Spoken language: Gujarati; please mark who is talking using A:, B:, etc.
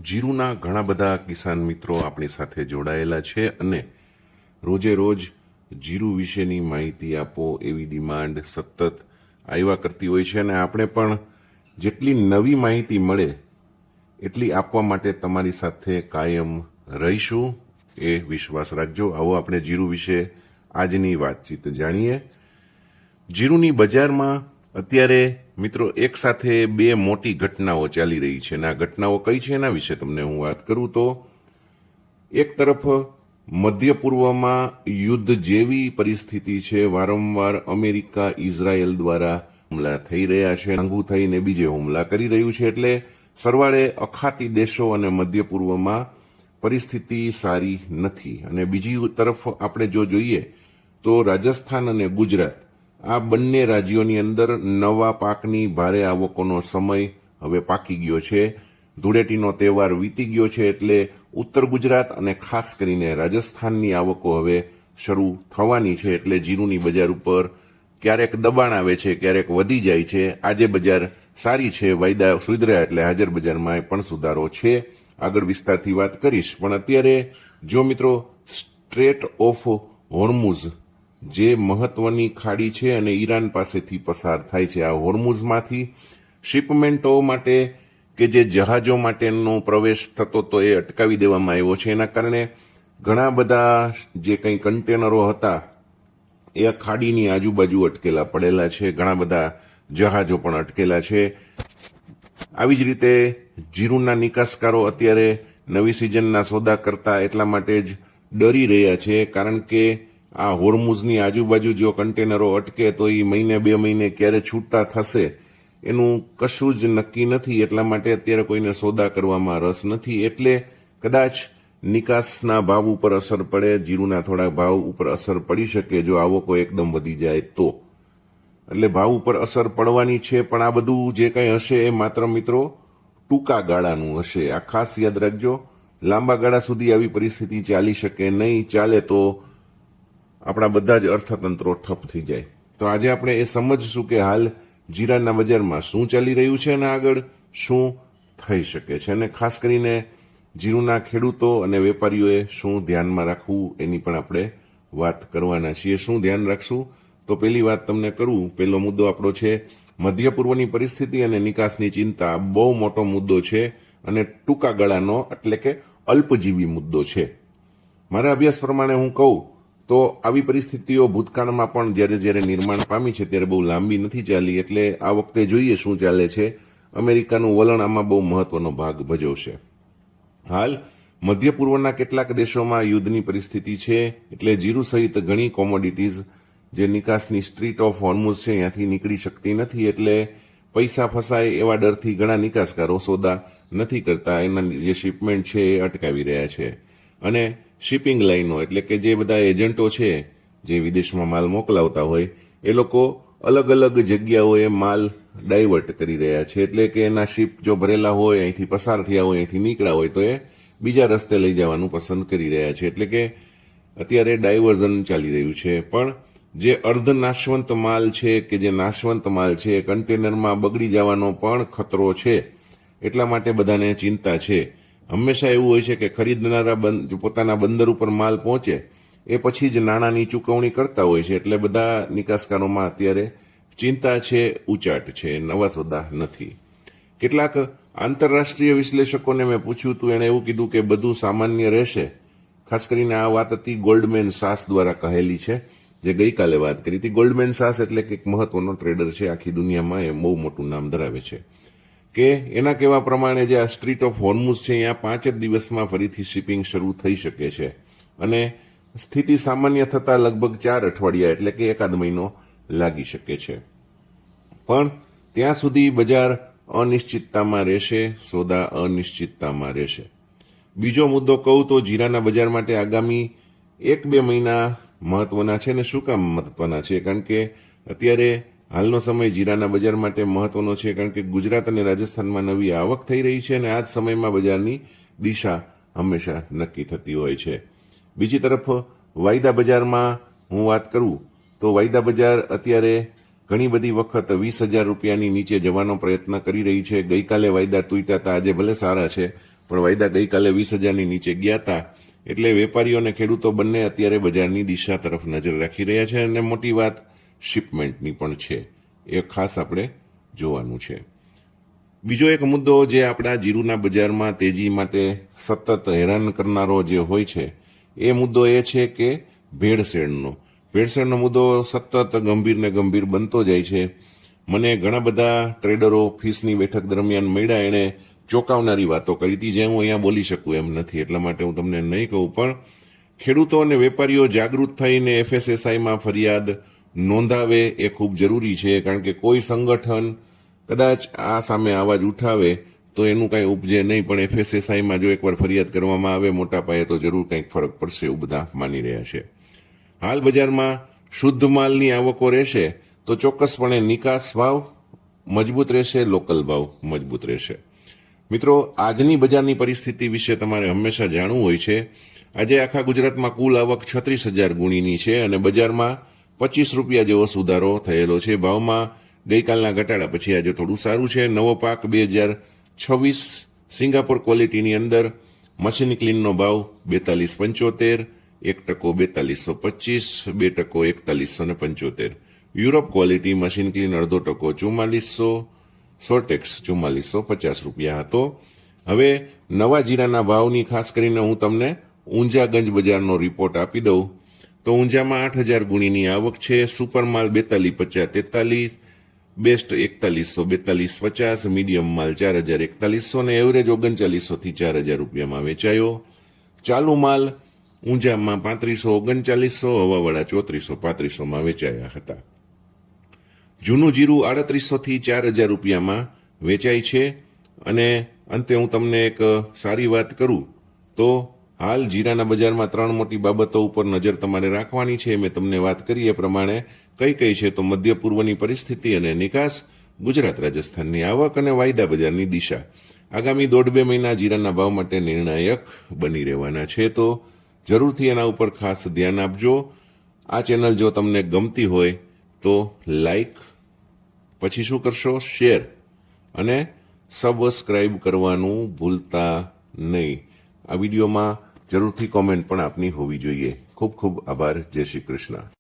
A: જીરુના ઘણા બધા કિસાન મિત્રો આપણી સાથે જોડાયેલા છે અને રોજે રોજ જીરુ વિશેની માહિતી આપો એવી ડિમાન્ડ સતત આવ્યા કરતી હોય છે અને આપણે પણ જેટલી નવી માહિતી મળે એટલી આપવા માટે તમારી સાથે કાયમ રહીશું એ વિશ્વાસ રાખજો। આવો આપણે જીરુ વિશે આજની વાતચીત જાણીએ। જીરુની બજારમાં અત્યારે મિત્રો એક સાથે બે મોટી ઘટનાઓ ચાલી રહી છે અને આ ઘટનાઓ કઈ છે એના વિશે તમને હું વાત કરું તો એક તરફ મધ્ય પૂર્વમાં યુદ્ધ જેવી પરિસ્થિતિ છે। વારંવાર અમેરિકા ઇઝરાયલ દ્વારા હુમલા થઈ રહ્યા છે, આંગુ થઈને બીજે હુમલા કરી રહ્યું છે, એટલે સરવાળે અખાતી દેશો અને મધ્ય પૂર્વમાં પરિસ્થિતિ સારી નથી। અને બીજી તરફ આપણે જો જોઈએ તો રાજસ્થાન અને ગુજરાત આ બંને રાજ્યોની અંદર નવા પાકની ભારે આવકોનો સમય હવે પાકી ગયો છે। ધૂળેટીનો તહેવાર વીતી ગયો છે એટલે ઉત્તર ગુજરાત અને ખાસ કરીને રાજસ્થાનની આવકો હવે શરૂ થવાની છે। એટલે જીરુની બજાર ઉપર ક્યારેક દબાણ આવે છે, ક્યારેક વધી જાય છે। આજે બજાર સારી છે, વાયદા સુધર્યા એટલે હાજર બજારમાં પણ સુધારો છે। આગળ વિસ્તારથી વાત કરીશ, પણ અત્યારે જો મિત્રો સ્ટ્રેટ ઓફ હોર્મુઝ જે મહત્વની ખાડી છે અને ઈરાન પાસેથી પસાર થાય છે, આ હોર્મુઝમાંથી શિપમેન્ટો માટે કે જે જહાજો માટેનો પ્રવેશ થતો તો એ અટકાવી દેવામાં આવ્યો છે। એના કારણે ઘણા બધા જે કંઈ કન્ટેનરો હતા એ ખાડીની આજુબાજુ અટકેલા પડેલા છે, ઘણા બધા જહાજો પણ અટકેલા છે। આવી જ રીતે જીરુના નિકાસકારો અત્યારે નવી સિઝનના સોદા કરતા એટલા માટે જ ડરી રહ્યા છે, કારણ કે આ હોર્મુઝની આજુબાજુ જો કન્ટેનરો અટકે તો એ મહિને બે મહિને ક્યારે છૂટતા થશે એનું કશું જ નક્કી નથી। એટલા માટે અત્યારે કોઈને સોદા કરવામાં રસ નથી, એટલે કદાચ નિકાસના ભાવ ઉપર અસર પડે, જીરુના થોડા ભાવ ઉપર અસર પડી શકે જો આવકો એકદમ વધી જાય તો। એટલે ભાવ ઉપર અસર પડવાની છે, પણ આ બધું જે કંઈ હશે એ માત્ર મિત્રો ટૂંકા ગાળાનું હશે। આ ખાસ યાદ રાખજો, લાંબા ગાળા સુધી આવી પરિસ્થિતિ ચાલી શકે નહીં। ચાલે તો આપણા બધા જ અર્થતંત્રો ઠપ થઈ જાય। તો આજે આપણે એ સમજશું કે હાલ જીરાના બજારમાં શું ચાલી રહ્યું છે અને આગળ શું થઈ શકે છે, અને ખાસ કરીને જીરુના ખેડૂતો અને વેપારીઓએ શું ધ્યાનમાં રાખવું એની પણ આપણે વાત કરવાના છીએ। શું ધ્યાન રાખશું તો પહેલી વાત તમને કરું, પહેલો મુદ્દો આપણો છે મધ્ય પૂર્વની પરિસ્થિતિ અને નિકાસની ચિંતા। બહુ મોટો મુદ્દો છે અને ટૂંકા ગાળાનો એટલે કે અલ્પજીવી મુદ્દો છે। મારા અભ્યાસ પ્રમાણે હું કહું તો આવી પરિસ્થિતિઓ ભૂતકાળમાં પણ જ્યારે નિર્માણ પામી છે ત્યારે બહુ લાંબી નથી ચાલી, એટલે આ વખતે જોઈએ શું ચાલે છે। અમેરિકાનું વલણ આમાં બહુ મહત્વનો ભાગ ભજવશે। હાલ મધ્ય પૂર્વના કેટલાક દેશોમાં યુદ્ધની પરિસ્થિતિ છે, એટલે જીરુ સહિત ઘણી કોમોડિટીઝ જે નિકાસની સ્ટ્રીટ ઓફ હોર્મુઝ છે ત્યાંથી નીકળી શકતી નથી, એટલે પૈસા ફસાય એવા ડરથી ઘણા નિકાસકારો સોદા નથી કરતા, એના જે શિપમેન્ટ છે એ અટકાવી રહ્યા છે। અને શિપિંગ લાઈનો એટલે કે જે બધા એજન્ટો છે જે વિદેશમાં માલ મોકલાવતા હોય એ લોકો અલગ અલગ જગ્યાઓએ માલ ડાયવર્ટ કરી રહ્યા છે, એટલે કે એના શિપ જો ભરેલા હોય, અહીંથી પસાર થયા હોય, અહીંથી નીકળ્યા હોય તો એ બીજા રસ્તે લઈ જવાનું પસંદ કરી રહ્યા છે, એટલે કે અત્યારે ડાયવર્ઝન ચાલી રહ્યું છે। પણ જે અર્ધ નાશવંત માલ છે કે જે નાશવંત માલ છે કન્ટેનરમાં બગડી જવાનો પણ ખતરો છે, એટલા માટે બધાને ચિંતા છે। હંમેશા એવું હોય છે કે ખરીદનારા પોતાના બંદર ઉપર માલ પહોંચે એ પછી જ નાણાંની ચૂકવણી કરતા હોય છે, એટલે બધા નિકાસકારોમાં અત્યારે ચિંતા છે, ઉચાટ છે, નવા સોદા નથી। કેટલાક આંતરરાષ્ટ્રીય વિશ્લેષકોને મેં પૂછ્યું હતું, એણે એવું કીધું કે બધું સામાન્ય રહેશે। ખાસ કરીને આ વાત હતી ગોલ્ડમેન સાસ દ્વારા કહેલી છે, જે ગઈકાલે વાત કરી હતી। ગોલ્ડમેન સાસ એટલે કે એક મહત્વનો ટ્રેડર છે, આખી દુનિયામાં એ બહુ મોટું નામ ધરાવે છે, કે એના કહેવા પ્રમાણે જે આ સ્ટ્રીટ ઓફ હોર્મુઝ છે અહીંયા 5 જ દિવસમાં ફરીથી શિપિંગ શરૂ થઈ શકે છે અને સ્થિતિ સામાન્ય થતા લગભગ 4 અઠવાડિયા એટલે કે એકાદ મહિનો લાગી શકે છે। પણ ત્યાં સુધી બજાર અનિશ્ચિતતામાં રહેશે, સોદા અનિશ્ચિતતામાં રહેશે। બીજો મુદ્દો કહું તો જીરાના બજાર માટે આગામી 1-2 મહિના મહત્વના છે। ને શું કામ મહત્વના છે? કારણ કે અત્યારે હાલનો સમય જીરાના બજાર માટે મહત્વનો છે, કારણ કે ગુજરાત અને રાજસ્થાનમાં નવી આવક થઈ રહી છે અને આ જ સમયમાં બજારની દિશા હંમેશા નક્કી થતી હોય છે। બીજી તરફ વાયદા બજારમાં હું વાત કરું તો વાયદા બજાર અત્યારે ઘણી બધી વખત 20,000 રૂપિયાની નીચે જવાનો પ્રયત્ન કરી રહી છે। ગઈકાલે વાયદા તૂટ્યા હતા, આજે ભલે સારા છે પણ વાયદા ગઈકાલે 20,000ની નીચે ગયા હતા, એટલે વેપારીઓ અને ખેડૂતો બંને અત્યારે બજારની દિશા તરફ નજર રાખી રહ્યા છે. અને મોટી વાત શિપમેન્ટની પણ છે, એ ખાસ આપણે જોવાનું છે. બીજો એક મુદ્દો જે આપણા જીરુના બજારમાં તેજી માટે સતત હેરાન કરનારો જે હોય છે, એ મુદ્દો એ છે કે ભેળસેળનો મુદ્દો સતત ગંભીર ને ગંભીર બનતો જાય છે. મને ઘણા બધા ટ્રેડરો ફીસની બેઠક દરમિયાન મળ્યા, એણે ચોંકાવનારી વાતો કરી હતી, જે હું અહીંયા બોલી શકું એમ નથી, એટલા માટે હું તમને નહીં કહું. પણ ખેડૂતો અને વેપારીઓ જાગૃત થઈને FSSAIમાં ફરિયાદ નોંધાવે એ ખૂબ જરૂરી છે, કારણ કે કોઈ સંગઠન કદાચ આ સામે અવાજ ઉઠાવે તો એનું કાંઈ ઉપજે નહીં, પણ FSSAIમાં જો એકવાર ફરિયાદ કરવામાં આવે મોટા પાયે તો જરૂર કંઈક ફરક પડશે, એવું બધા માની રહ્યા છે. હાલ બજારમાં શુદ્ધ માલની આવકો રહેશે તો ચોક્કસપણે નિકાસ ભાવ મજબૂત રહેશે, લોકલ ભાવ મજબૂત રહેશે. મિત્રો, આજની બજારની પરિસ્થિતિ વિશે તમારે હંમેશા જાણવું હોય છે. આજે આખા ગુજરાતમાં કુલ આવક 36,000 ગુણીની છે અને બજારમાં 25 રૂપિયા જેવો સુધારો થયેલો છે. ભાવમાં ગઈકાલના ઘટાડા પછી આજે થોડું સારું છે. નવો પાક 2026 સિંગાપોર ક્વોલિટીની અંદર મશીન ક્લીનનો ભાવ 42.75, 1% 4225, 2% 4175. યુરોપ ક્વોલિટી મશીન ક્લીન 0.5% 4400, સોર્ટેક્સ 4450 રૂપિયા હતો. હવે નવા જીરાના ભાવની ખાસ કરીને હું તમને ઊંઝાગંજ બજારનો રિપોર્ટ આપી દઉં તો ઊંઝામાં 8,000 ગુણીની આવક છે. સુપર માલ 4250 43, બેસ્ટ 4142 50, મીડિયમ માલ 4,4100 ને એવરેજ 3900 થી 4,000 રૂપિયામાં વેચાયો. ચાલુ માલ ઊંઝામાં 3539, હવાવાળા 3435માં વેચાયા હતા. જૂનું જીરું 3800 થી 4,000 રૂપિયામાં વેચાય છે. અને અંતે હું તમને એક સારી વાત કરું તો હાલ જીરાના બજારમાં 3 મોટી બાબતો ઉપર નજર તમારે રાખવાની છે. મેં તમને વાત કરી એ પ્રમાણે કઈ છે તો મધ્ય પૂર્વની પરિસ્થિતિ અને નિકાસ, ગુજરાત રાજસ્થાનની આવક અને વાયદા બજારની દિશા આગામી 1.5-2 મહિના જીરાના ભાવ માટે નિર્ણાયક બની રહેવાના છે. તો જરૂરથી એના ઉપર ખાસ ધ્યાન આપજો. આ ચેનલ જો તમને ગમતી હોય તો લાઈક, પછી શું કરશો, શેર અને સબસ્ક્રાઇબ કરવાનું ભૂલતા નહીં. આ વિડીયોમાં જરૂરથી કોમેન્ટ પણ આપની હોવી જોઈએ. ખૂબ ખૂબ આભાર. જય શ્રી કૃષ્ણ.